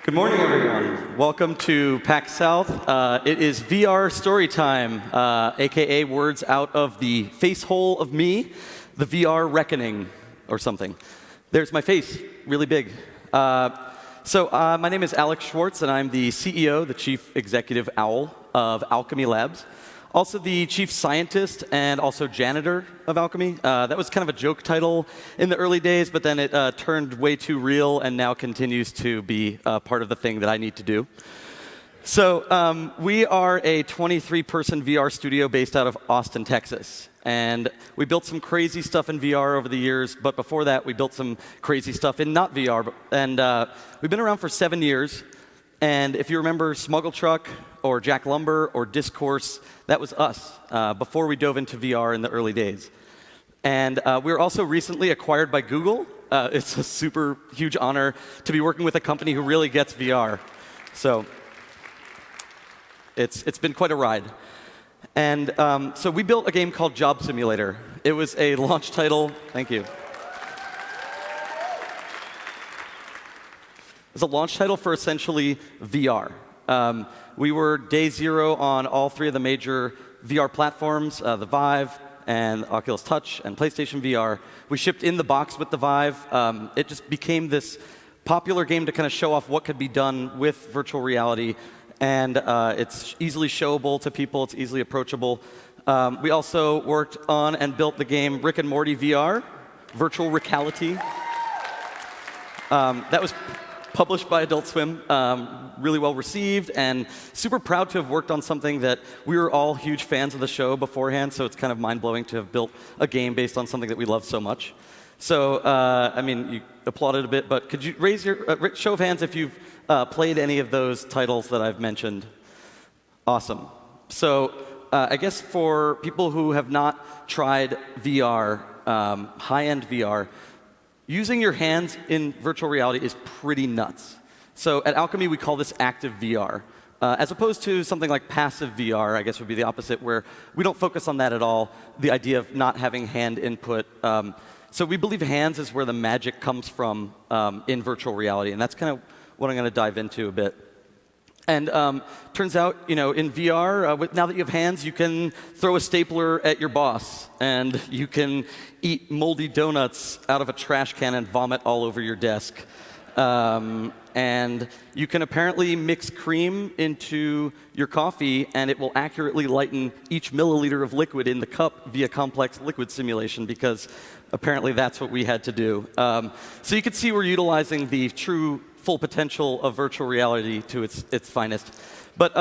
Good morning, everyone. Welcome to PAX South. It is VR Storytime, aka words out of the face hole of me, the VR reckoning, or something. There's my face, really big. My name is Schwartz, and I'm the CEO, the Chief Executive Owl of Owlchemy Labs. Also the chief scientist and also janitor of Owlchemy. That was kind of a joke title in the early days, but then it turned way too real and now continues to be part of the thing that I need to do. So we are a 23-person VR studio based out of Austin, Texas. And we built some crazy stuff in VR over the years, but before that, we built some crazy stuff in not VR. And we've been around for 7 years. And if you remember Smuggle Truck or Jack Lumber or Discourse, that was us before we dove into VR in the early days. And we were also recently acquired by Google. It's a super huge honor to be working with a company who really gets VR. So it's been quite a ride. And so we built a game called Job Simulator. It was a launch title. Thank you. It's a launch title for essentially VR. We were day zero on all three of the major VR platforms, the Vive and Oculus Touch and PlayStation VR. We shipped in the box with the Vive. It just became this popular game to kind of show off what could be done with virtual reality. And it's easily showable to people. It's easily approachable. We also worked on and built the game Rick and Morty VR, virtual reality. That was published by Adult Swim, really well received, and super proud to have worked on something that we were all huge fans of the show beforehand, so it's kind of mind-blowing to have built a game based on something that we love so much. So, I mean, you applauded a bit, but could you raise your show of hands if you've played any of those titles that I've mentioned? Awesome. So, I guess for people who have not tried VR, high-end VR, using your hands in virtual reality is pretty nuts. So at Owlchemy, we call this active VR. As opposed to something like passive VR, I guess would be the opposite, where we don't focus on that at all, the idea of not having hand input. So we believe hands is where the magic comes from in virtual reality, and that's kind of what I'm going to dive into a bit. And turns out, you know, in VR, now that you have hands, you can throw a stapler at your boss, and you can eat moldy donuts out of a trash can and vomit all over your desk. And you can apparently mix cream into your coffee, and it will accurately lighten each milliliter of liquid in the cup via complex liquid simulation, because apparently that's what we had to do. So you can see we're utilizing the true full potential of virtual reality to its finest. But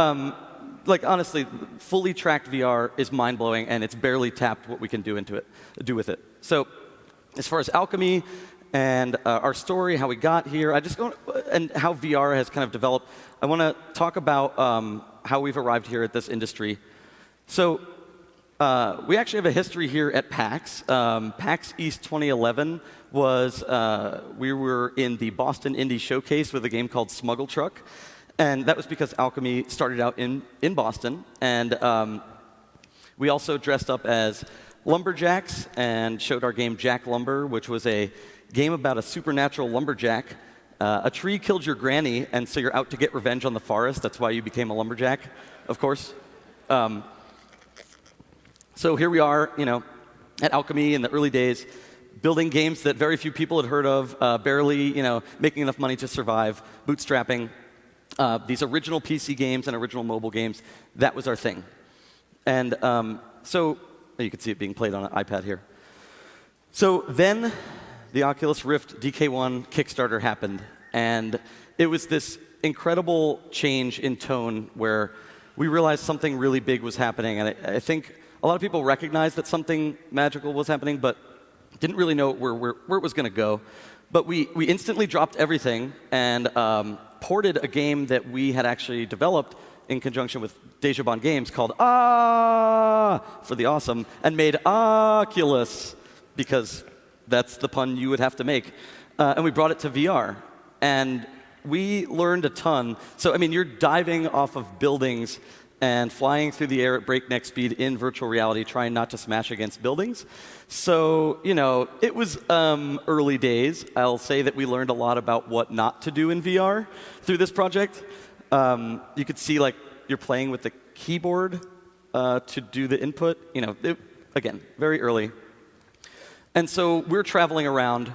like honestly, fully tracked VR is mind-blowing, and it's barely tapped what we can do with it. So as far as Owlchemy and our story, how we got here, and how VR has kind of developed, I want to talk about how we've arrived here at this industry. So we actually have a history here at PAX. PAX East 2011 was, we were in the Boston Indie Showcase with a game called Smuggle Truck. And that was because Owlchemy started out in Boston. And we also dressed up as lumberjacks and showed our game Jack Lumber, which was a game about a supernatural lumberjack. A tree killed your granny, and so you're out to get revenge on the forest. That's why you became a lumberjack, of course. So here we are, you know, at Owlchemy in the early days, building games that very few people had heard of, barely, you know, making enough money to survive, bootstrapping. These original PC games and original mobile games, that was our thing. And so you can see it being played on an iPad here. So then the Oculus Rift DK1 Kickstarter happened, and it was this incredible change in tone where we realized something really big was happening. And I think a lot of people recognized that something magical was happening, but didn't really know where it was going to go. But we instantly dropped everything and ported a game that we had actually developed in conjunction with Deja Bond Games called for the awesome, and made Oculus, because that's the pun you would have to make. And we brought it to VR. And we learned a ton. So, I mean, you're diving off of buildings and flying through the air at breakneck speed in virtual reality, trying not to smash against buildings. So, it was early days. I'll say that we learned a lot about what not to do in VR through this project. You could see, you're playing with the keyboard to do the input. Again, very early. And so we're traveling around,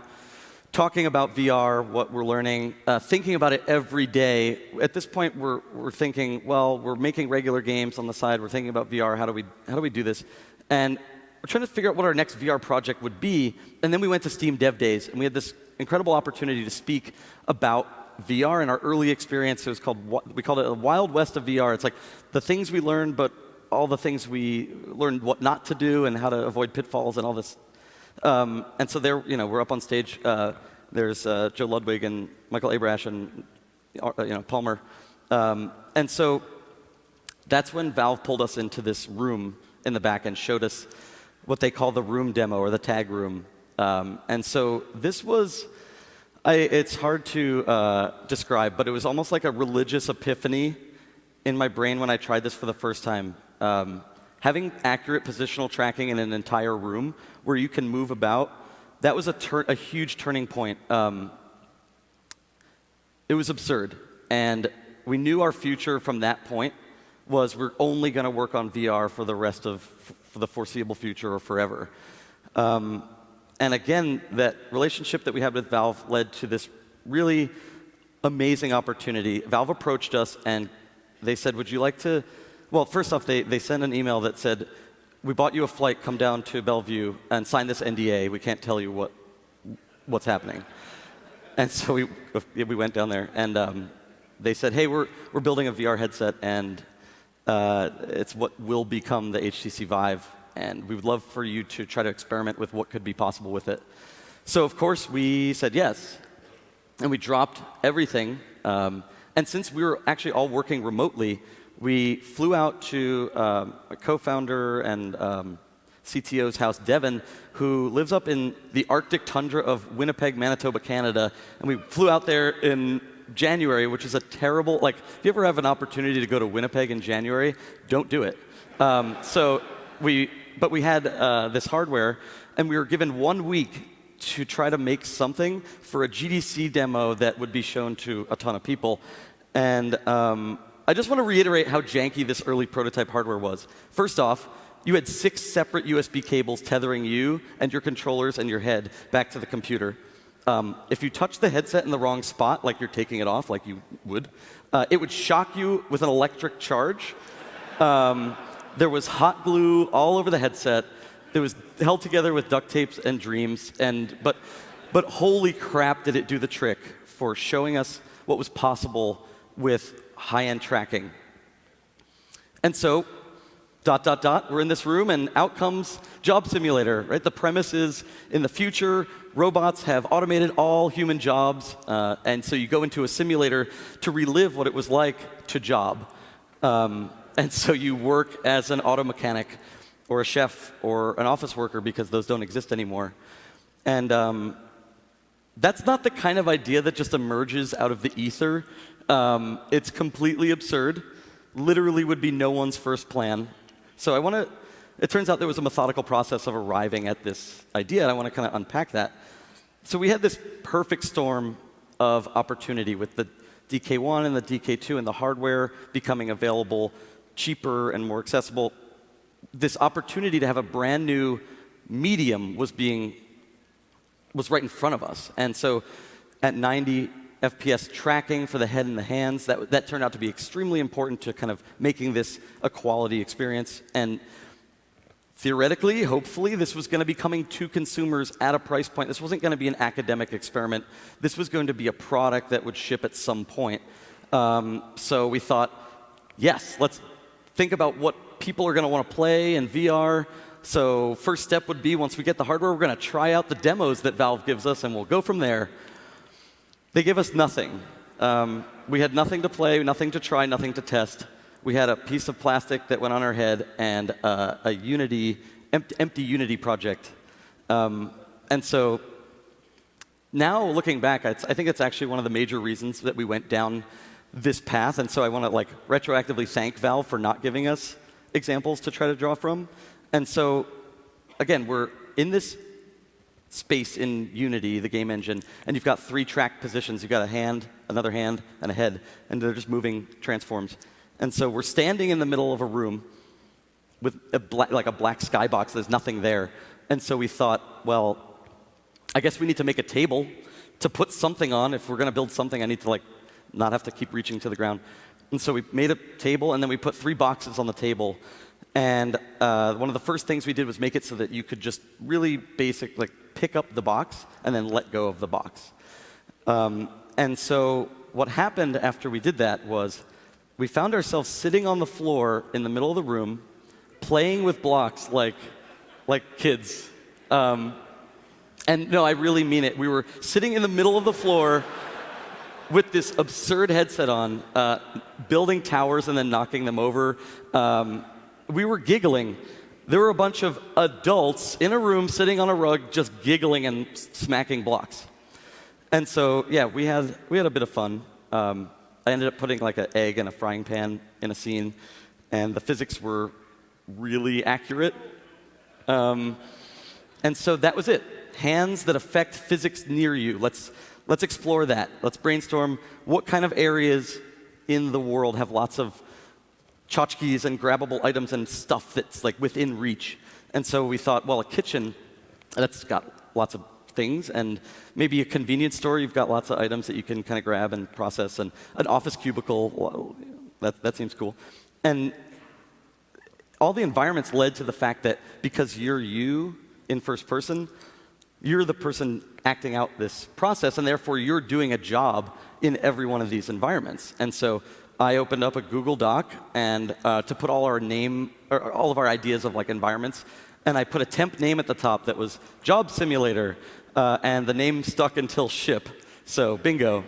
talking about VR, what we're learning, thinking about it every day. At this point, we're thinking, well, we're making regular games on the side. We're thinking about VR. How do we do this? And we're trying to figure out what our next VR project would be. And then we went to Steam Dev Days, and we had this incredible opportunity to speak about VR and our early experience. We called it the Wild West of VR. It's like the things we learned, but all the things we learned what not to do and how to avoid pitfalls and all this. And so there, we're up on stage. There's Joe Ludwig and Michael Abrash and Palmer. And so that's when Valve pulled us into this room in the back and showed us what they call the room demo or the tag room. And so this was, it's hard to describe, but it was almost like a religious epiphany in my brain when I tried this for the first time. Having accurate positional tracking in an entire room where you can move about, that was a huge turning point. It was absurd. And we knew our future from that point was we're only going to work on VR for the foreseeable future or forever. And again, that relationship that we had with Valve led to this really amazing opportunity. Valve approached us and they said, would you like to... Well, first off, they sent an email that said, we bought you a flight, come down to Bellevue and sign this NDA. We can't tell you what's happening. And so we went down there, and they said, hey, we're building a VR headset, and it's what will become the HTC Vive, and we would love for you to try to experiment with what could be possible with it. So, of course, we said yes, and we dropped everything. And since we were actually all working remotely, we flew out to a co-founder and CTO's house, Devin, who lives up in the Arctic tundra of Winnipeg, Manitoba, Canada. And we flew out there in January, which is a terrible, if you ever have an opportunity to go to Winnipeg in January, don't do it. But we had this hardware, and we were given 1 week to try to make something for a GDC demo that would be shown to a ton of people. And I just want to reiterate how janky this early prototype hardware was. First off, you had 6 separate USB cables tethering you and your controllers and your head back to the computer. If you touch the headset in the wrong spot, like you're taking it off, like you would, it would shock you with an electric charge. There was hot glue all over the headset. It was held together with duct tapes and dreams. But holy crap, did it do the trick for showing us what was possible with high-end tracking. And so, ... we're in this room, and out comes Job Simulator, right? The premise is, in the future, robots have automated all human jobs, and so you go into a simulator to relive what it was like to job. And so you work as an auto mechanic, or a chef, or an office worker, because those don't exist anymore. And that's not the kind of idea that just emerges out of the ether. It's completely absurd. Literally would be no one's first plan. So it turns out there was a methodical process of arriving at this idea, and I want to kind of unpack that. So we had this perfect storm of opportunity with the DK1 and the DK2 and the hardware becoming available cheaper and more accessible. This opportunity to have a brand new medium was right in front of us. And so at 90 FPS tracking for the head and the hands, that turned out to be extremely important to kind of making this a quality experience. And theoretically, hopefully, this was going to be coming to consumers at a price point. This wasn't going to be an academic experiment. This was going to be a product that would ship at some point. So we thought, yes, let's think about what people are going to want to play in VR. So first step would be, once we get the hardware, we're going to try out the demos that Valve gives us, and we'll go from there. They give us nothing. We had nothing to play, nothing to try, nothing to test. We had a piece of plastic that went on our head and a empty Unity project. And so now, looking back, I think it's actually one of the major reasons that we went down this path, and so I want to like retroactively thank Valve for not giving us examples to try to draw from. And so, again, we're in this space in Unity, the game engine, and you've got 3 track positions. You've got a hand, another hand, and a head, and they're just moving transforms. And so we're standing in the middle of a room with a black skybox. There's nothing there. And so we thought, well, I guess we need to make a table to put something on. If we're going to build something, I need to like not have to keep reaching to the ground. And so we made a table, and then we put 3 boxes on the table. And one of the first things we did was make it so that you could just really basic, like pick up the box and then let go of the box. And so what happened after we did that was we found ourselves sitting on the floor in the middle of the room, playing with blocks like kids. And no, I really mean it. We were sitting in the middle of the floor with this absurd headset on, building towers and then knocking them over. We were giggling. There were a bunch of adults in a room sitting on a rug just giggling and smacking blocks. And so, yeah, we had a bit of fun. I ended up putting like an egg in a frying pan in a scene, and the physics were really accurate. And so that was it. Hands that affect physics near you. Let's explore that. Let's brainstorm what kind of areas in the world have lots of tchotchkes and grabbable items and stuff that's like within reach. And so we thought, well, a kitchen, that's got lots of things, and maybe a convenience store, you've got lots of items that you can kind of grab and process, and an office cubicle, well, that seems cool. And all the environments led to the fact that because you're you in first person, you're the person acting out this process, and therefore you're doing a job in every one of these environments. And so I opened up a Google Doc and to put all of our ideas of like environments, and I put a temp name at the top that was Job Simulator, and the name stuck until ship. So bingo.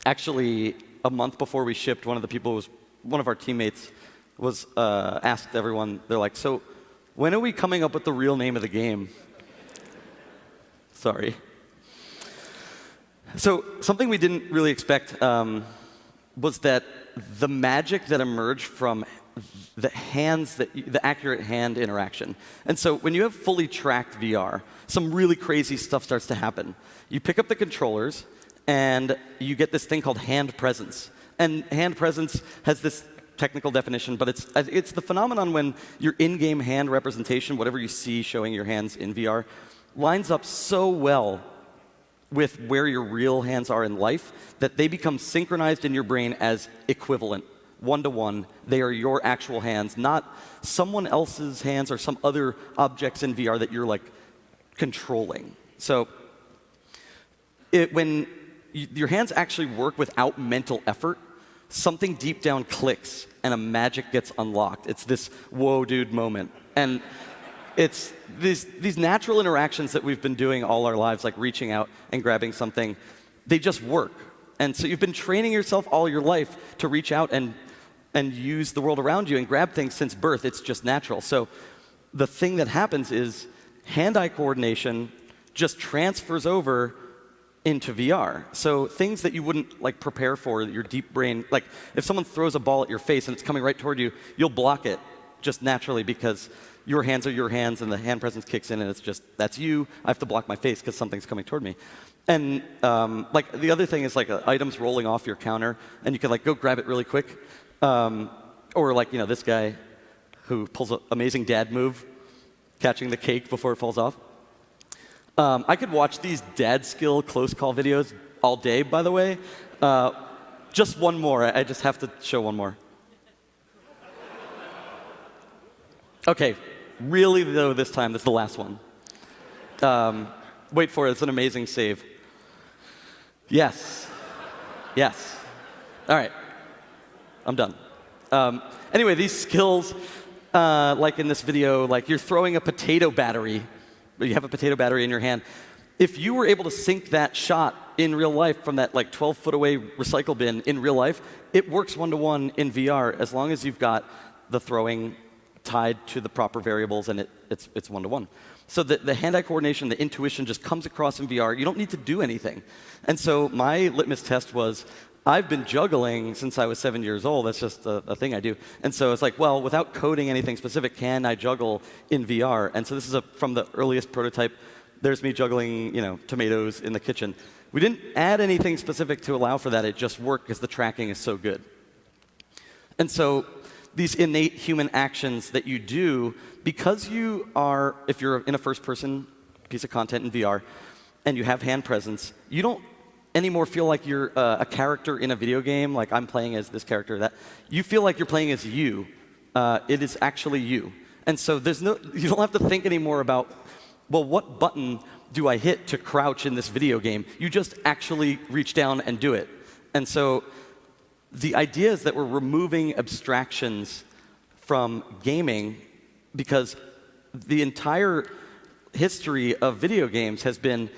Actually, a month before we shipped, one of our teammates was asked everyone. They're like, "So, when are we coming up with the real name of the game?" Sorry. So something we didn't really expect was that the magic that emerged from the accurate hand interaction. And so when you have fully tracked VR, some really crazy stuff starts to happen. You pick up the controllers, and you get this thing called hand presence. And hand presence has this technical definition, but it's the phenomenon when your in-game hand representation, whatever you see showing your hands in VR, lines up so well with where your real hands are in life that they become synchronized in your brain as equivalent, one-to-one. They are your actual hands, not someone else's hands or some other objects in VR that you're like controlling. So when your hands actually work without mental effort, something deep down clicks and a magic gets unlocked. It's this whoa dude moment. And it's these natural interactions that we've been doing all our lives, like reaching out and grabbing something, they just work. And so you've been training yourself all your life to reach out and use the world around you and grab things since birth. It's just natural. So the thing that happens is hand-eye coordination just transfers over into VR. So things that you wouldn't like prepare for, your deep brain, like if someone throws a ball at your face and it's coming right toward you, you'll block it just naturally because your hands are your hands and the hand presence kicks in and it's just, that's you. I have to block my face because something's coming toward me. And like the other thing is like items rolling off your counter and you can like go grab it really quick. Or like, you know, this guy who pulls an amazing dad move, catching the cake before it falls off. I could watch these dad skill close call videos all day, by the way. Just one more. I just have to show one more. OK, really, though, this time, this is the last one. Wait for it. It's an amazing save. Yes. Yes. All right. I'm done. Anyway, these skills, like in this video, like you're throwing a potato battery. You have a potato battery in your hand. If you were able to sync that shot in real life from that like 12-foot away recycle bin in real life, it works one-to-one in VR as long as you've got the throwing tied to the proper variables, and it's one-to-one. So the hand-eye coordination, the intuition just comes across in VR. You don't need to do anything. And so my litmus test was, I've been juggling since I was 7 years old. That's just a thing I do. And so it's like, well, without coding anything specific, can I juggle in VR? And so this is from the earliest prototype. There's me juggling, tomatoes in the kitchen. We didn't add anything specific to allow for that. It just worked because the tracking is so good. And so these innate human actions that you do, because you are, if you're in a first-person piece of content in VR, and you have hand presence, you don't anymore feel like you're a character in a video game, like I'm playing as this character, that. You feel like you're playing as you. It is actually you. And so you don't have to think anymore about, well, what button do I hit to crouch in this video game? You just actually reach down and do it. And so the idea is that we're removing abstractions from gaming, because the entire history of video games has been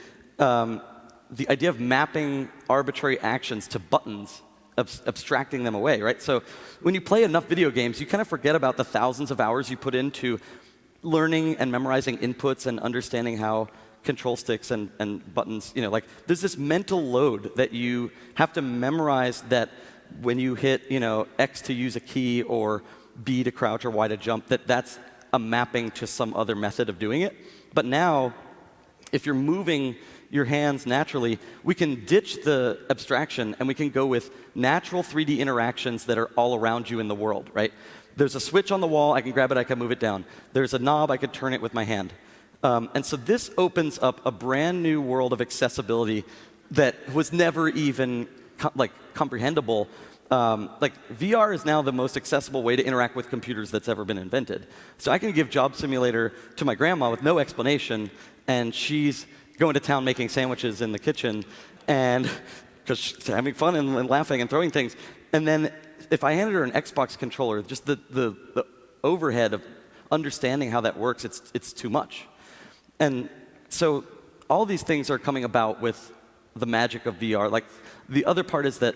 the idea of mapping arbitrary actions to buttons, abstracting them away, right? So when you play enough video games, you kind of forget about the thousands of hours you put into learning and memorizing inputs and understanding how control sticks and buttons, there's this mental load that you have to memorize, that when you hit, X to use a key or B to crouch or Y to jump, that's a mapping to some other method of doing it. But now, if you're moving your hands naturally, we can ditch the abstraction and we can go with natural 3D interactions that are all around you in the world, right? There's a switch on the wall, I can grab it, I can move it down. There's a knob, I could turn it with my hand. And so this opens up a brand new world of accessibility that was never even comprehensible. VR is now the most accessible way to interact with computers that's ever been invented. So I can give Job Simulator to my grandma with no explanation, and she's going to town making sandwiches in the kitchen, and because she's having fun and laughing and throwing things. And then if I handed her an Xbox controller, just the overhead of understanding how that works, it's too much. And so all these things are coming about with the magic of VR. Like, the other part is that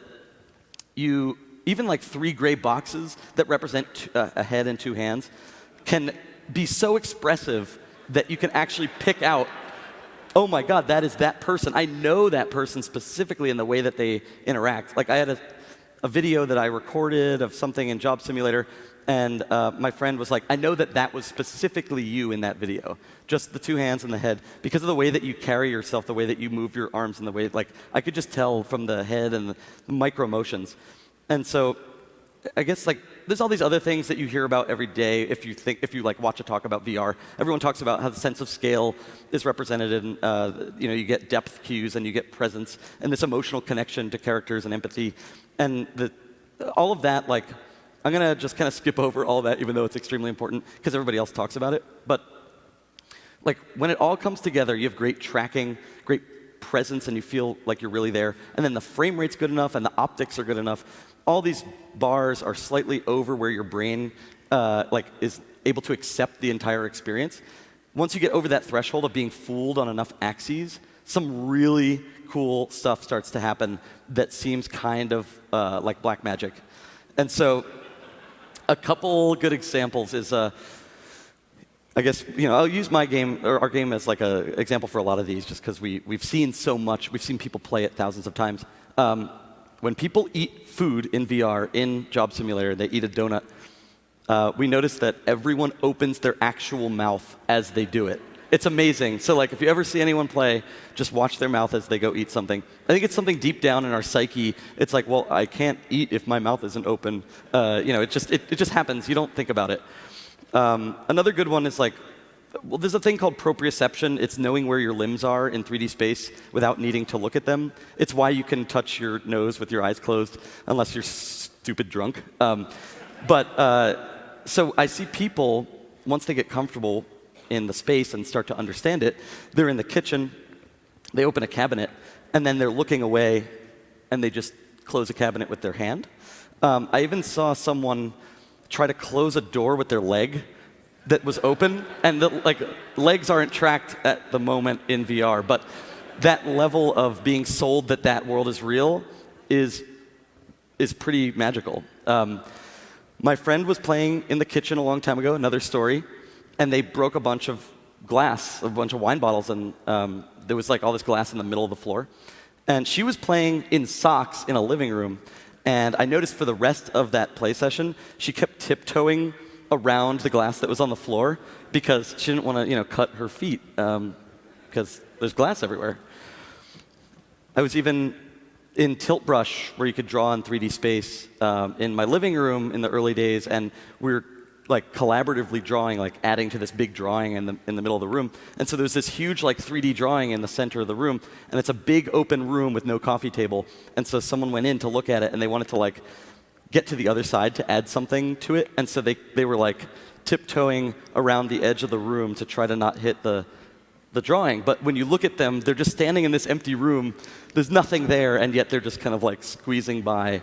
even like 3 gray boxes that represent a head and 2 hands can be so expressive that you can actually pick out, oh my God, that is that person. I know that person specifically in the way that they interact. Like, I had a video that I recorded of something in Job Simulator, and my friend was like, I know that was specifically you in that video. Just the 2 hands and the head. Because of the way that you carry yourself, the way that you move your arms, and the way, I could just tell from the head and the micro motions. And so I guess, there's all these other things that you hear about every day if you watch a talk about VR. Everyone talks about how the sense of scale is represented in, you get depth cues and you get presence and this emotional connection to characters and empathy. And all of that, I'm going to just kind of skip over all of that, even though it's extremely important, because everybody else talks about it. But when it all comes together, you have great tracking, great presence, and you feel like you're really there. And then the frame rate's good enough, and the optics are good enough. All these bars are slightly over where your brain is able to accept the entire experience. Once you get over that threshold of being fooled on enough axes, some really cool stuff starts to happen that seems kind of like black magic. And so a couple good examples is, I guess, I'll use my game, or our game, as an example for a lot of these, just because we've seen so much. We've seen people play it thousands of times. When people eat food in VR, in Job Simulator, they eat a donut, we notice that everyone opens their actual mouth as they do it. It's amazing. So if you ever see anyone play, just watch their mouth as they go eat something. I think it's something deep down in our psyche. It's like, well, I can't eat if my mouth isn't open. It just happens. You don't think about it. Another good one is there's a thing called proprioception. It's knowing where your limbs are in 3D space without needing to look at them. It's why you can touch your nose with your eyes closed, unless you're stupid drunk. So I see people, once they get comfortable in the space and start to understand it, they're in the kitchen, they open a cabinet, and then they're looking away, and they just close a cabinet with their hand. I even saw someone try to close a door with their leg that was open, and legs aren't tracked at the moment in VR, but that level of being sold that world is real is pretty magical. My friend was playing in the kitchen a long time ago, another story, and they broke a bunch of glass, a bunch of wine bottles, and there was like all this glass in the middle of the floor. And she was playing in socks in a living room, and I noticed for the rest of that play session, she kept tiptoeing around the glass that was on the floor because she didn't want to, cut her feet because there's glass everywhere. I was even in Tilt Brush, where you could draw in 3D space, in my living room in the early days, and we were like collaboratively drawing, like adding to this big drawing in the middle of the room. And so there was this huge like 3D drawing in the center of the room, and it's a big open room with no coffee table. And so someone went in to look at it, and they wanted to like get to the other side to add something to it. And so they were like tiptoeing around the edge of the room to try to not hit the drawing. But when you look at them, they're just standing in this empty room. There's nothing there, and yet they're just kind of like squeezing by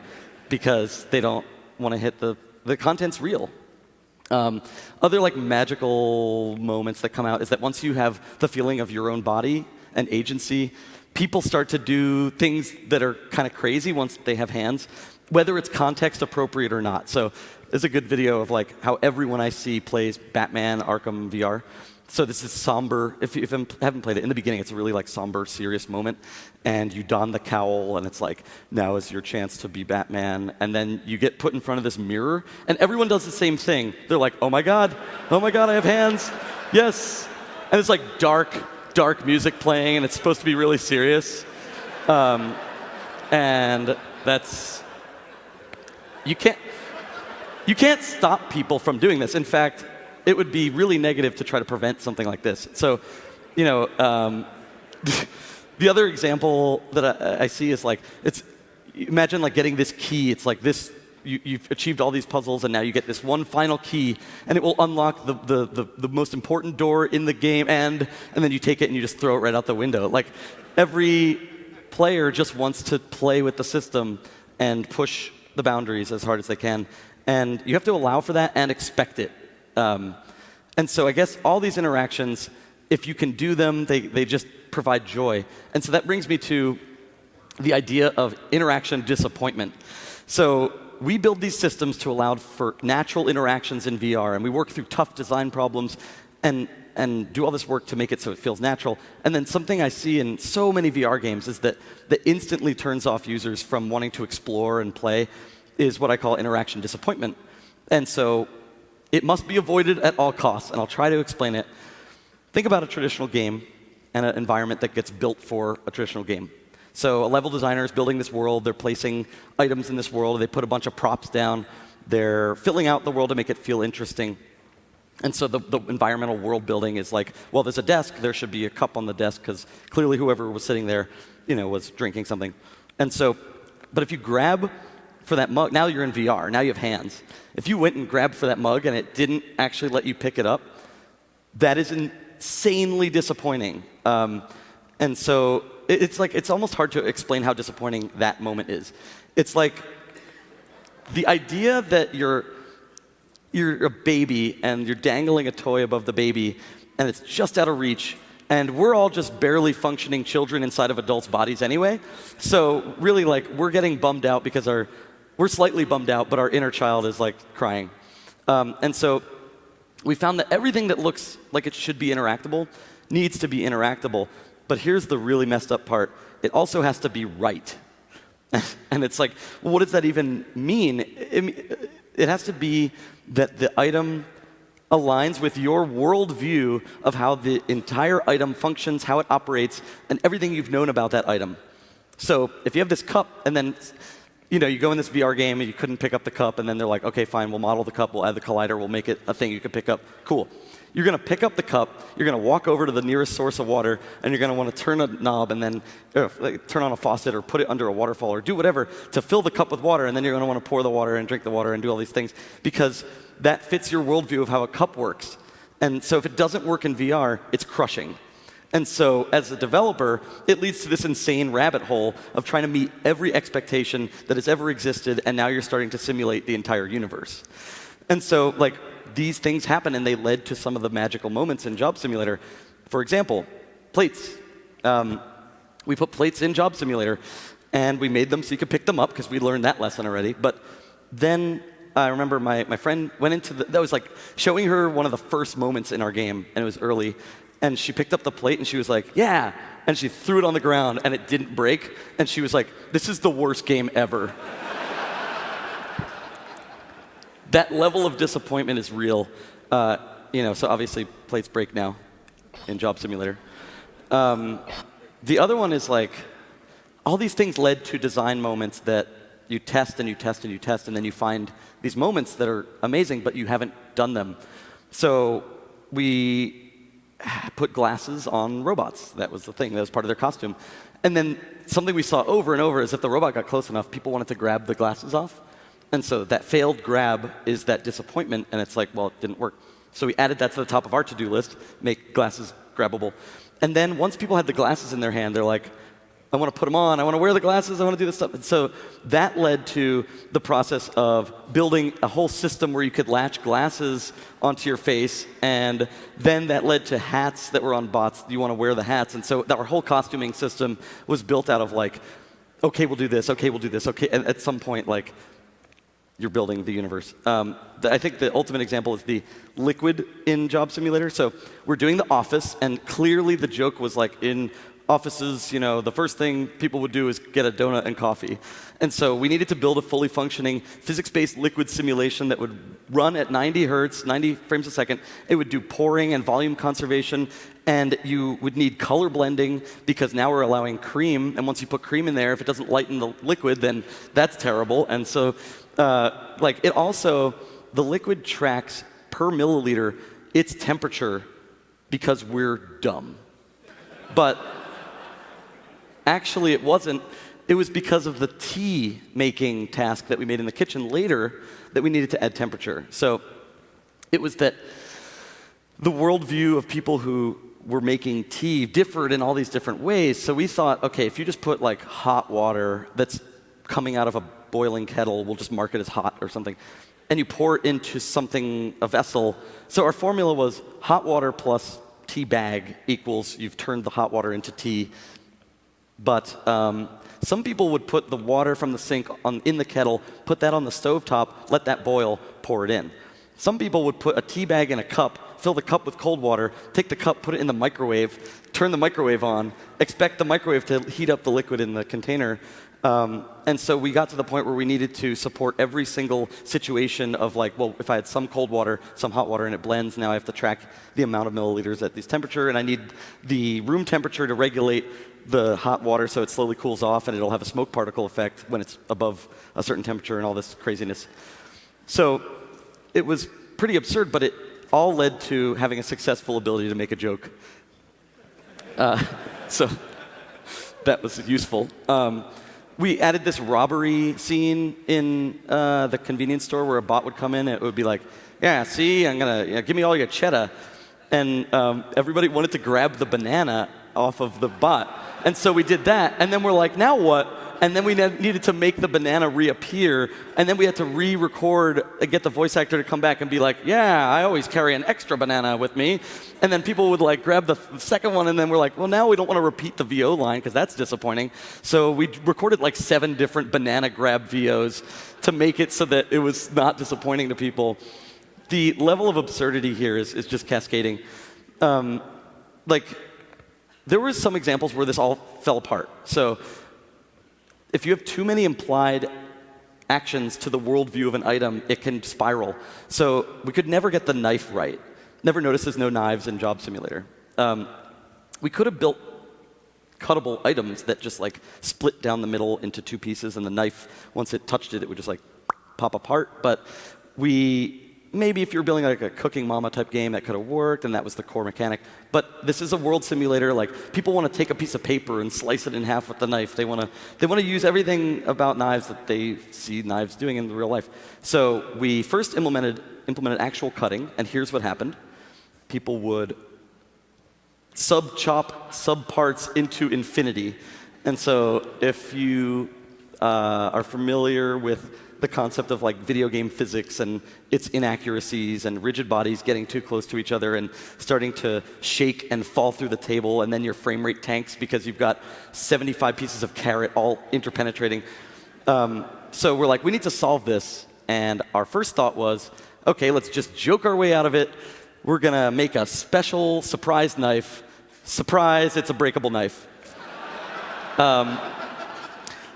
because they don't want to hit the content's real. Other like magical moments that come out is that once you have the feeling of your own body and agency, people start to do things that are kind of crazy once they have hands, whether it's context appropriate or not. So there's a good video of like how everyone I see plays Batman Arkham VR. So this is somber. If you haven't played it, in the beginning it's a really like somber, serious moment, and you don the cowl, and it's like, now is your chance to be Batman. And then you get put in front of this mirror, and everyone does the same thing. They're like, oh my god, I have hands, yes. And it's like dark music playing, and it's supposed to be really serious. And that's, you can't stop people from doing this. In fact, it would be really negative to try to prevent something like this. So, the other example that I see is like, imagine like getting this key. It's like this, you've achieved all these puzzles, and now you get this one final key, and it will unlock the most important door in the game, and then you take it and you just throw it right out the window. Like, every player just wants to play with the system and push the boundaries as hard as they can. And you have to allow for that and expect it. And so I guess all these interactions, if you can do them, they just provide joy. And so that brings me to the idea of interaction disappointment. So we build these systems to allow for natural interactions in VR, and we work through tough design problems and do all this work to make it so it feels natural. And then something I see in so many VR games is that instantly turns off users from wanting to explore and play is what I call interaction disappointment. And so it must be avoided at all costs, and I'll try to explain it. Think about a traditional game and an environment that gets built for a traditional game. So a level designer is building this world. They're placing items in this world. They put a bunch of props down. They're filling out the world to make it feel interesting. And so the environmental world building is like, well, there's a desk. There should be a cup on the desk because clearly whoever was sitting there, was drinking something. And so, but if you grab for that mug, now you're in VR, now you have hands. If you went and grabbed for that mug and it didn't actually let you pick it up, that is insanely disappointing. And so it's almost hard to explain how disappointing that moment is. It's like the idea that you're a baby and you're dangling a toy above the baby and it's just out of reach, and we're all just barely functioning children inside of adults' bodies anyway. So really, like, we're getting bummed out because we're slightly bummed out, but our inner child is like crying. And so we found that everything that looks like it should be interactable needs to be interactable. But here's the really messed up part. It also has to be right. And it's like, well, what does that even mean? It has to be that the item aligns with your worldview of how the entire item functions, how it operates, and everything you've known about that item. So if you have this cup, and then you go in this VR game and you couldn't pick up the cup, and then they're like, okay, fine, we'll model the cup, we'll add the collider, we'll make it a thing you can pick up. Cool. You're going to pick up the cup, you're going to walk over to the nearest source of water, and you're going to want to turn a knob and then turn on a faucet or put it under a waterfall or do whatever to fill the cup with water, and then you're going to want to pour the water and drink the water and do all these things because that fits your worldview of how a cup works. And so if it doesn't work in VR, it's crushing. And so as a developer, it leads to this insane rabbit hole of trying to meet every expectation that has ever existed, and now you're starting to simulate the entire universe. And so, like, these things happen, and they led to some of the magical moments in Job Simulator. For example, plates. We put plates in Job Simulator, and we made them so you could pick them up, because we learned that lesson already. But then I remember my friend went into that was like showing her one of the first moments in our game, and it was early. And she picked up the plate, and she was like, yeah. And she threw it on the ground, and it didn't break. And she was like, this is the worst game ever. That level of disappointment is real. So obviously, plates break now in Job Simulator. The other one is like, all these things led to design moments that you test and you test and you test, and then you find these moments that are amazing, but you haven't done them. So we put glasses on robots. That was the thing. That was part of their costume. And then something we saw over and over is if the robot got close enough, people wanted to grab the glasses off. And so that failed grab is that disappointment, and it's like, well, it didn't work. So we added that to the top of our to-do list, make glasses grabbable. And then once people had the glasses in their hand, they're like, I want to put them on, I want to wear the glasses, I want to do this stuff. And so that led to the process of building a whole system where you could latch glasses onto your face, and then that led to hats that were on bots. You want to wear the hats. And so our whole costuming system was built out of like, okay, we'll do this, okay, we'll do this, okay. And at some point, like, you're building the universe. I think the ultimate example is the liquid in Job Simulator. So we're doing the office, and clearly the joke was like in offices, the first thing people would do is get a donut and coffee. And so we needed to build a fully functioning physics-based liquid simulation that would run at 90 hertz, 90 frames a second. It would do pouring and volume conservation, and you would need color blending because now we're allowing cream, and once you put cream in there, if it doesn't lighten the liquid, then that's terrible. And so the liquid tracks per milliliter its temperature because we're dumb. But actually, it wasn't. It was because of the tea making task that we made in the kitchen later that we needed to add temperature. So it was that the worldview of people who were making tea differed in all these different ways. So we thought, okay, if you just put like hot water that's coming out of a boiling kettle, we'll just mark it as hot or something, and you pour it into something, a vessel. So our formula was hot water plus tea bag equals you've turned the hot water into tea. But some people would put the water from the sink in the kettle, put that on the stovetop, let that boil, pour it in. Some people would put a tea bag in a cup, fill the cup with cold water, take the cup, put it in the microwave, turn the microwave on, expect the microwave to heat up the liquid in the container. And so we got to the point where we needed to support every single situation of like, well, if I had some cold water, some hot water, and it blends, now I have to track the amount of milliliters at this temperature, and I need the room temperature to regulate the hot water so it slowly cools off, and it'll have a smoke particle effect when it's above a certain temperature and all this craziness. So it was pretty absurd, but it all led to having a successful ability to make a joke. So that was useful. We added this robbery scene in the convenience store where a bot would come in and it would be like, yeah, see, I'm gonna give me all your cheddar. And everybody wanted to grab the banana off of the bot. And so we did that, and then we're like, now what? And then we needed to make the banana reappear, and then we had to re-record and get the voice actor to come back and be like, yeah, I always carry an extra banana with me. And then people would like grab the second one, and then we're like, well, now we don't want to repeat the VO line because that's disappointing. So we recorded like 7 different banana grab VOs to make it so that it was not disappointing to people. The level of absurdity here is just cascading. There were some examples where this all fell apart. So if you have too many implied actions to the worldview of an item, it can spiral. So we could never get the knife right. Never noticed there's no knives in Job Simulator. We could have built cuttable items that just like split down the middle into 2 pieces, and the knife, once it touched it, it would just like pop apart. But maybe if you were building like a Cooking Mama type game, that could have worked, and that was the core mechanic. But this is a world simulator. Like, people want to take a piece of paper and slice it in half with the knife. They want to use everything about knives that they see knives doing in real life. So we first implemented actual cutting, and here's what happened. People would sub-chop sub-parts into infinity. And so if you are familiar with the concept of like video game physics and its inaccuracies and rigid bodies getting too close to each other and starting to shake and fall through the table, and then your frame rate tanks because you've got 75 pieces of carrot all interpenetrating. So we're like, we need to solve this. And our first thought was, OK, let's just joke our way out of it. We're going to make a special surprise knife. Surprise, it's a breakable knife.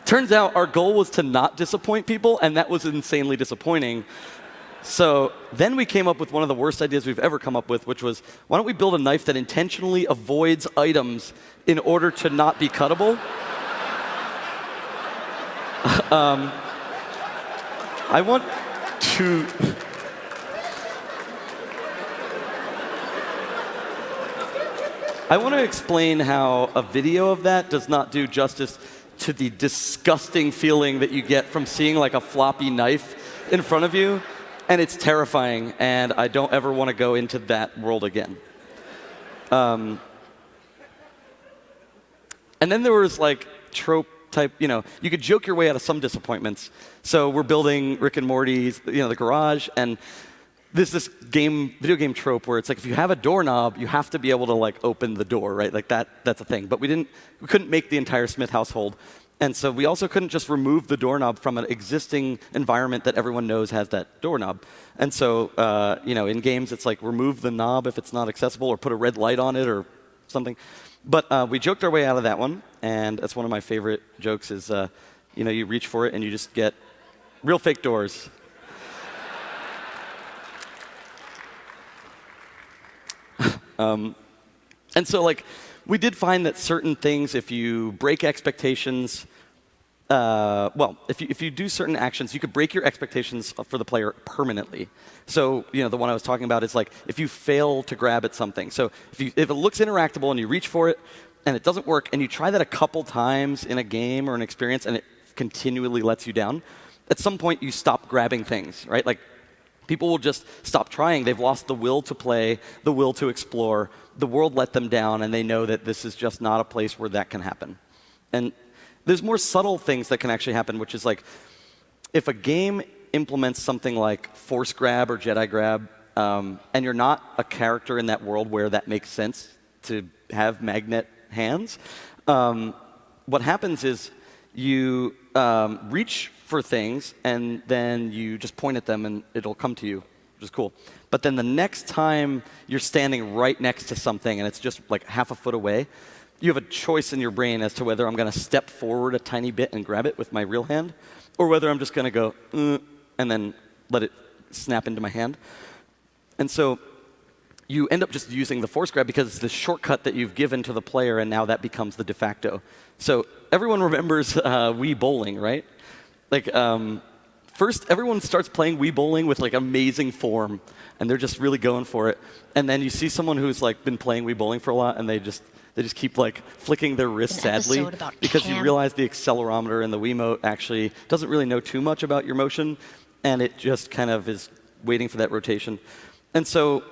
Turns out our goal was to not disappoint people, and that was insanely disappointing. So then we came up with one of the worst ideas we've ever come up with, which was, why don't we build a knife that intentionally avoids items in order to not be cuttable? I want to... I want to explain how a video of that does not do justice to the disgusting feeling that you get from seeing like a floppy knife in front of you. And it's terrifying, and I don't ever want to go into that world again. And then there was like trope type, you could joke your way out of some disappointments. So we're building Rick and Morty's, the garage, and there's this video game trope where it's like if you have a doorknob, you have to be able to like open the door, right? Like that's a thing. But we couldn't make the entire Smith household. And so we also couldn't just remove the doorknob from an existing environment that everyone knows has that doorknob. And so, in games, it's like remove the knob if it's not accessible or put a red light on it or something. But we joked our way out of that one. And that's one of my favorite jokes is, you reach for it and you just get real fake doors. And so, we did find that certain things, if you break expectations, if you do certain actions, you could break your expectations for the player permanently. So, the one I was talking about is like if you fail to grab at something. So if it looks interactable and you reach for it and it doesn't work, and you try that a couple times in a game or an experience and it continually lets you down, at some point you stop grabbing things, right? Like people will just stop trying. They've lost the will to play, the will to explore. The world let them down, and they know that this is just not a place where that can happen. And there's more subtle things that can actually happen, which is like if a game implements something like force grab or Jedi grab, and you're not a character in that world where that makes sense to have magnet hands, what happens is you reach for things, and then you just point at them, and it'll come to you, which is cool. But then the next time you're standing right next to something, and it's just like half a foot away, you have a choice in your brain as to whether I'm going to step forward a tiny bit and grab it with my real hand, or whether I'm just going to go, and then let it snap into my hand. And so you end up just using the force grab because it's the shortcut that you've given to the player, and now that becomes the de facto. So everyone remembers Wii Bowling, right? First, everyone starts playing Wii Bowling with amazing form, and they're just really going for it. And then you see someone who's been playing Wii Bowling for a lot, and they just keep flicking their wrists sadly because you realize the accelerometer and the Wiimote actually doesn't really know too much about your motion, and it just kind of is waiting for that rotation. And so,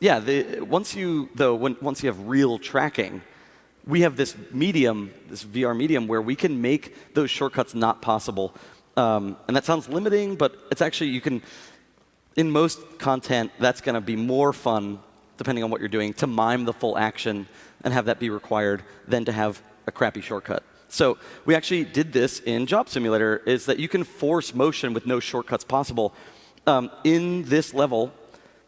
yeah, once you have real tracking, we have this medium, this VR medium, where we can make those shortcuts not possible. And that sounds limiting, but it's actually, you can, in most content, that's going to be more fun, depending on what you're doing, to mime the full action and have that be required than to have a crappy shortcut. So we actually did this in Job Simulator, is that you can force motion with no shortcuts possible. In this level,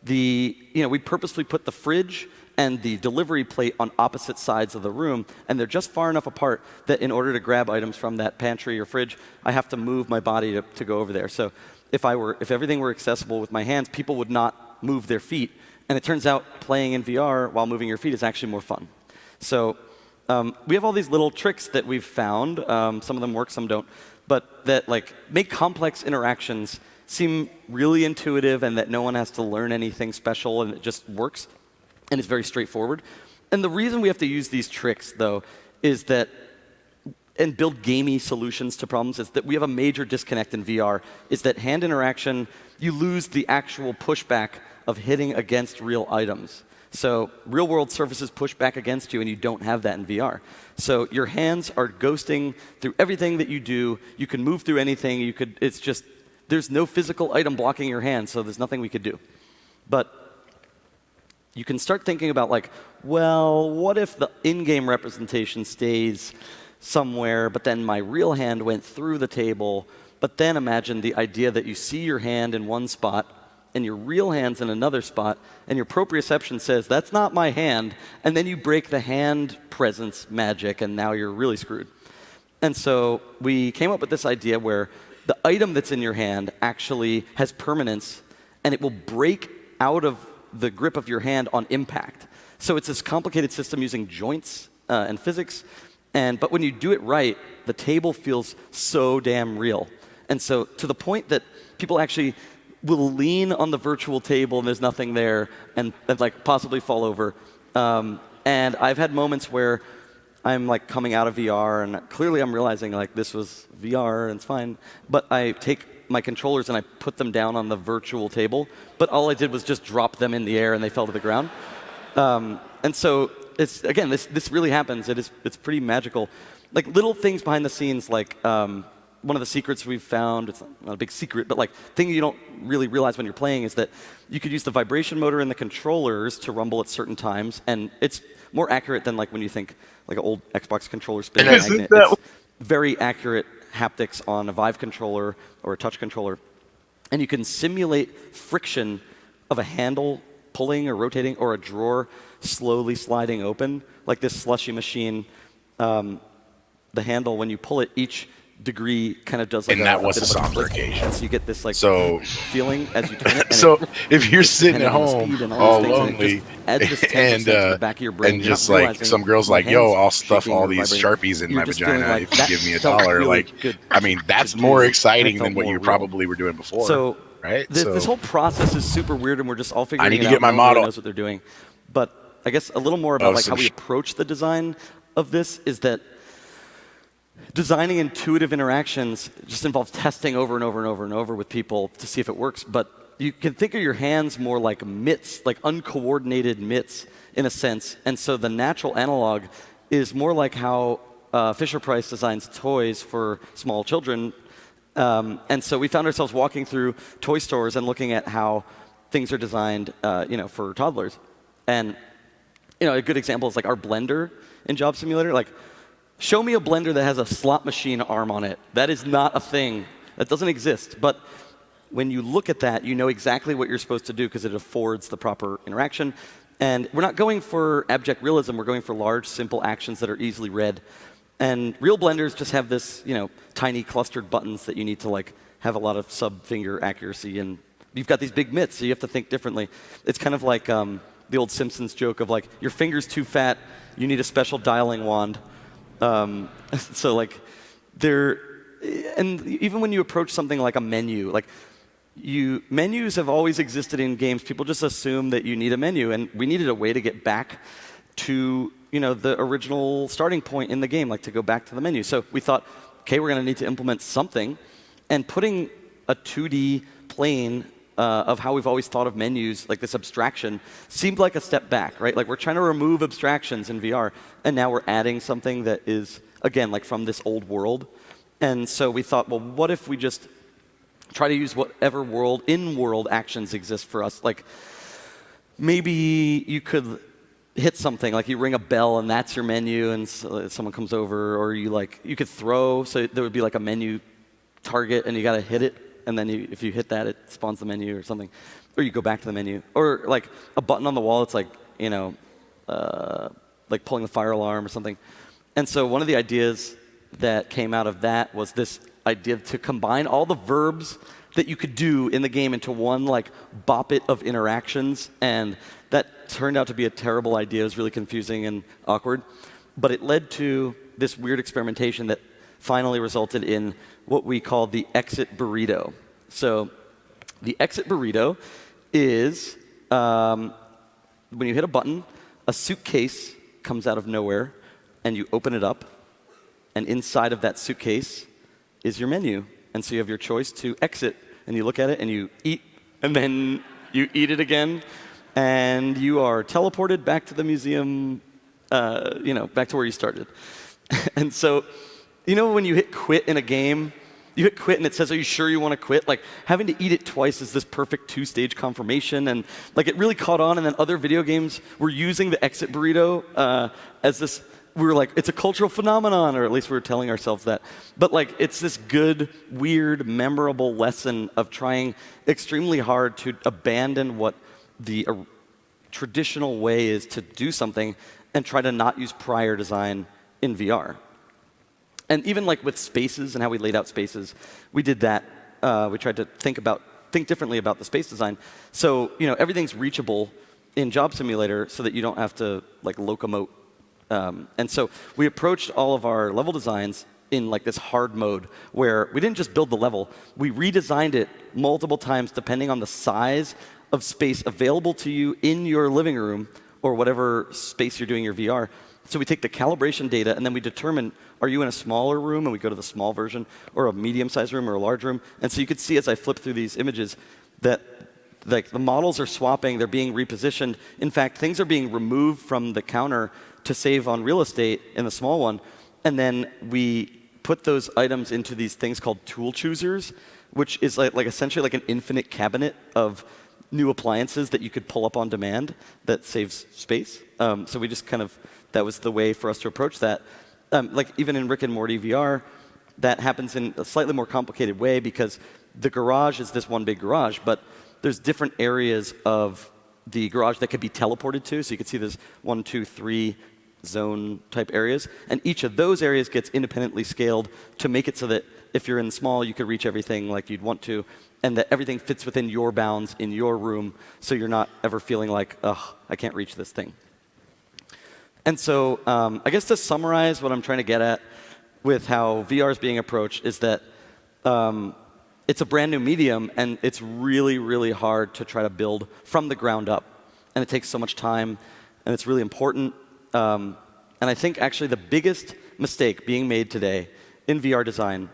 we purposely put the fridge and the delivery plate on opposite sides of the room, and they're just far enough apart that in order to grab items from that pantry or fridge, I have to move my body to go over there. So if everything were accessible with my hands, people would not move their feet. And it turns out playing in VR while moving your feet is actually more fun. So we have all these little tricks that we've found. Some of them work, some don't. But that make complex interactions seem really intuitive, and that no one has to learn anything special, and it just works. And it's very straightforward. And the reason we have to use these tricks, though, is that, and build gamey solutions to problems, is that we have a major disconnect in VR, is that hand interaction, you lose the actual pushback of hitting against real items. So real-world surfaces push back against you, and you don't have that in VR. So your hands are ghosting through everything that you do. You can move through anything. There's no physical item blocking your hands, so there's nothing we could do. But you can start thinking about what if the in-game representation stays somewhere, but then my real hand went through the table, But then imagine the idea that you see your hand in one spot and your real hand's in another spot, and your proprioception says, that's not my hand, and then you break the hand presence magic, and now you're really screwed. And so we came up with this idea where the item that's in your hand actually has permanence, and it will break out of the grip of your hand on impact. So it's this complicated system using joints and physics, but when you do it right, the table feels so damn real. And so to the point that people actually will lean on the virtual table and there's nothing there and like possibly fall over. And I've had moments where I'm like coming out of VR and clearly I'm realizing like this was VR and it's fine. But I take my controllers and I put them down on the virtual table. But all I did was just drop them in the air and they fell to the ground. And so it's, again, this really happens. It's pretty magical. Like little things behind the scenes, like one of the secrets we've found, it's not a big secret, but like thing you don't really realize when you're playing is that you could use the vibration motor in the controllers to rumble at certain times, and it's more accurate than like when you think like an old Xbox controller spinning a magnet. It's very accurate haptics on a Vive controller or a touch controller. And you can simulate friction of a handle pulling or rotating or a drawer slowly sliding open, like this slushy machine. The handle, when you pull it, each degree kind of does like and that was a somber occasion. So you get this like feeling as you turn it. So if you're sitting at home all lonely and the back of your brain, and just like some girl's like, yo, I'll stuff all these Sharpies in my vagina if you give me $1. Really like, I mean, that's more exciting than what you probably were doing before. So right? This whole process is super weird, and we're just all figuring it out. I need to get my model. Knows what they're doing. But I guess a little more about like how we approach the design of this is that designing intuitive interactions just involves testing over and over and over and over with people to see if it works. But you can think of your hands more like mitts, like uncoordinated mitts in a sense. And so the natural analog is more like how Fisher-Price designs toys for small children. And so we found ourselves walking through toy stores and looking at how things are designed for toddlers. And a good example is like our blender in Job Simulator. Like, show me a blender that has a slot machine arm on it. That is not a thing. That doesn't exist. But when you look at that, you know exactly what you're supposed to do because it affords the proper interaction. And we're not going for abject realism. We're going for large, simple actions that are easily read. And real blenders just have this, tiny clustered buttons that you need to like have a lot of sub-finger accuracy. And you've got these big mitts, so you have to think differently. It's kind of like the old Simpsons joke of like, your finger's too fat, you need a special dialing wand. So like and even when you approach something like a menu, like menus have always existed in games. People just assume that you need a menu, and we needed a way to get back to the original starting point in the game, like to go back to the menu. So we thought, okay, we're going to need to implement something, and putting a 2D plane of how we've always thought of menus, like this abstraction, seemed like a step back, right? Like we're trying to remove abstractions in VR, and now we're adding something that is, again, like from this old world. And so we thought, well, what if we just try to use whatever in-world actions exist for us? Like maybe you could hit something, like you ring a bell and that's your menu and someone comes over, or you could throw, so there would be like a menu target and you got to hit it. And then if you hit that, it spawns the menu or something. Or you go back to the menu. Or like a button on the wall, it's like, like pulling the fire alarm or something. And so one of the ideas that came out of that was this idea to combine all the verbs that you could do in the game into one like bop-it of interactions. And that turned out to be a terrible idea. It was really confusing and awkward. But it led to this weird experimentation that finally resulted in what we call the exit burrito. So the exit burrito is when you hit a button, a suitcase comes out of nowhere, and you open it up, and inside of that suitcase is your menu. And so you have your choice to exit, and you look at it, and you eat, and then you eat it again, and you are teleported back to the museum, back to where you started. And so, when you hit quit in a game, you hit quit and it says, are you sure you want to quit? Like having to eat it twice is this perfect two-stage confirmation, and like it really caught on, and then other video games were using the exit burrito as this we were like, it's a cultural phenomenon, or at least we were telling ourselves that. But like, it's this good, weird, memorable lesson of trying extremely hard to abandon what the traditional way is to do something and try to not use prior design in VR. And even like with spaces and how we laid out spaces, we did that. We tried to think differently about the space design. So everything's reachable in Job Simulator so that you don't have to like locomote. And so we approached all of our level designs in like this hard mode where we didn't just build the level, we redesigned it multiple times depending on the size of space available to you in your living room or whatever space you're doing your VR. So we take the calibration data and then we determine, are you in a smaller room? And we go to the small version, or a medium-sized room, or a large room. And so you could see as I flip through these images that like the models are swapping, they're being repositioned. In fact, things are being removed from the counter to save on real estate in the small one. And then we put those items into these things called tool choosers, which is like essentially like an infinite cabinet of new appliances that you could pull up on demand that saves space. So we just that was the way for us to approach that. Like even in Rick and Morty VR, that happens in a slightly more complicated way because the garage is this one big garage, but there's different areas of the garage that could be teleported to. So you can see there's 1, 2, 3 zone type areas. And each of those areas gets independently scaled to make it so that if you're in small, you could reach everything like you'd want to, and that everything fits within your bounds in your room, so you're not ever feeling like, ugh, I can't reach this thing. And so I guess to summarize what I'm trying to get at with how VR is being approached is that it's a brand new medium, and it's really, really hard to try to build from the ground up. And it takes so much time, and it's really important. And I think actually the biggest mistake being made today in VR design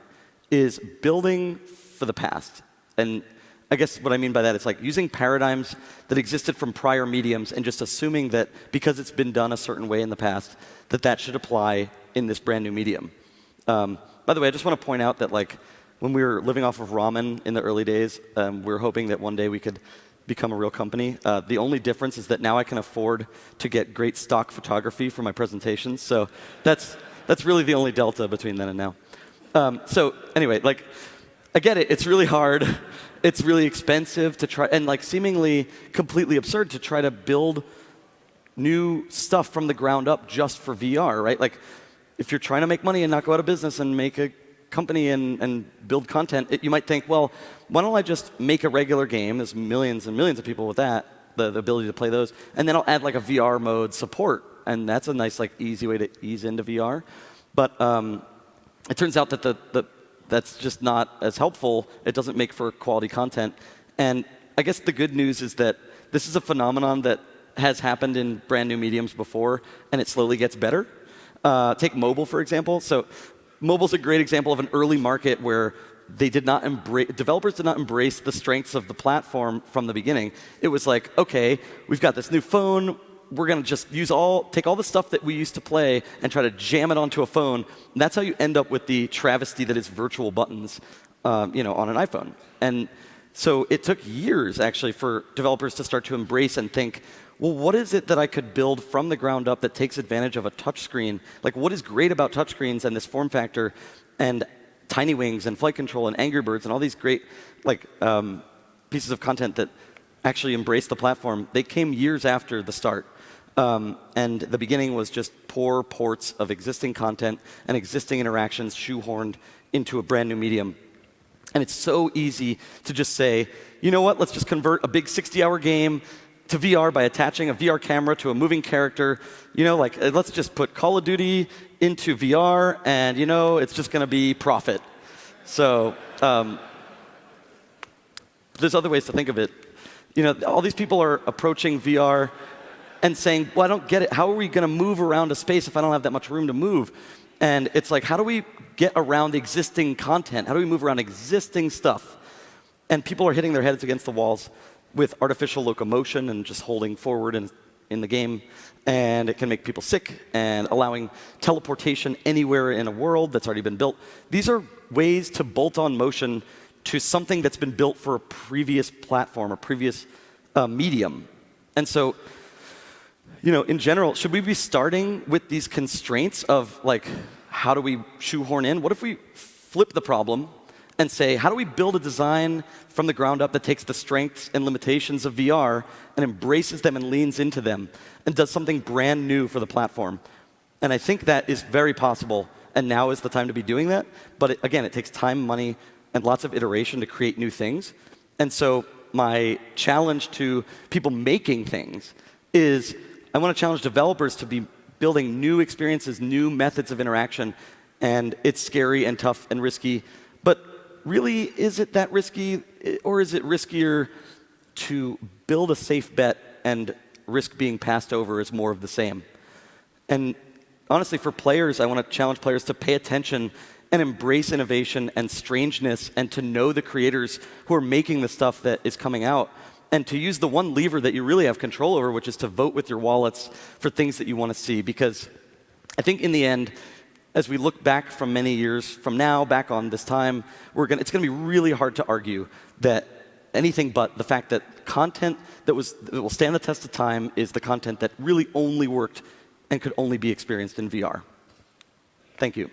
is building for the past. And I guess what I mean by that is like using paradigms that existed from prior mediums and just assuming that because it's been done a certain way in the past, that should apply in this brand new medium. By the way, I just want to point out that like when we were living off of ramen in the early days, we were hoping that one day we could become a real company. The only difference is that now I can afford to get great stock photography for my presentations. So that's really the only delta between then and now. So anyway, like I get it. It's really hard. It's really expensive to try, and like seemingly completely absurd to try to build new stuff from the ground up just for VR, right? Like if you're trying to make money and not go out of business and make a company and build content, you might think, well, why don't I just make a regular game? There's millions and millions of people with that, the ability to play those, and then I'll add like a VR mode support, and that's a nice like easy way to ease into VR. But it turns out that that's just not as helpful. It doesn't make for quality content. And I guess the good news is that this is a phenomenon that has happened in brand new mediums before, and it slowly gets better. Take mobile, for example. So mobile's a great example of an early market where developers did not embrace the strengths of the platform from the beginning. It was like, okay, we've got this new phone. We're going to just take all the stuff that we used to play and try to jam it onto a phone. And that's how you end up with the travesty that is virtual buttons, on an iPhone. And so it took years, actually, for developers to start to embrace and think, well, what is it that I could build from the ground up that takes advantage of a touchscreen? Like, what is great about touchscreens and this form factor and Tiny Wings and Flight Control and Angry Birds and all these great pieces of content that actually embrace the platform? They came years after the start. And the beginning was just poor ports of existing content and existing interactions shoehorned into a brand new medium. And it's so easy to just say, you know what, let's just convert a big 60-hour game to VR by attaching a VR camera to a moving character. Let's just put Call of Duty into VR, and, it's just going to be profit. So there's other ways to think of it. All these people are approaching VR and saying, well, I don't get it. How are we going to move around a space if I don't have that much room to move? And it's like, how do we get around existing content? How do we move around existing stuff? And people are hitting their heads against the walls with artificial locomotion and just holding forward in the game. And it can make people sick, and allowing teleportation anywhere in a world that's already been built. These are ways to bolt on motion to something that's been built for a previous platform, a previous medium. And so, in general, should we be starting with these constraints of like, how do we shoehorn in? What if we flip the problem and say, how do we build a design from the ground up that takes the strengths and limitations of VR and embraces them and leans into them and does something brand new for the platform? And I think that is very possible, and now is the time to be doing that. But again, it takes time, money, and lots of iteration to create new things. And so my challenge to people making things is I want to challenge developers to be building new experiences, new methods of interaction. And it's scary and tough and risky. But really, is it that risky? Or is it riskier to build a safe bet and risk being passed over as more of the same? And honestly, for players, I want to challenge players to pay attention and embrace innovation and strangeness and to know the creators who are making the stuff that is coming out. And to use the one lever that you really have control over, which is to vote with your wallets for things that you want to see. Because I think in the end, as we look back from many years from now, back on this time, it's going to be really hard to argue that anything but the fact that content that will stand the test of time is the content that really only worked and could only be experienced in VR. Thank you.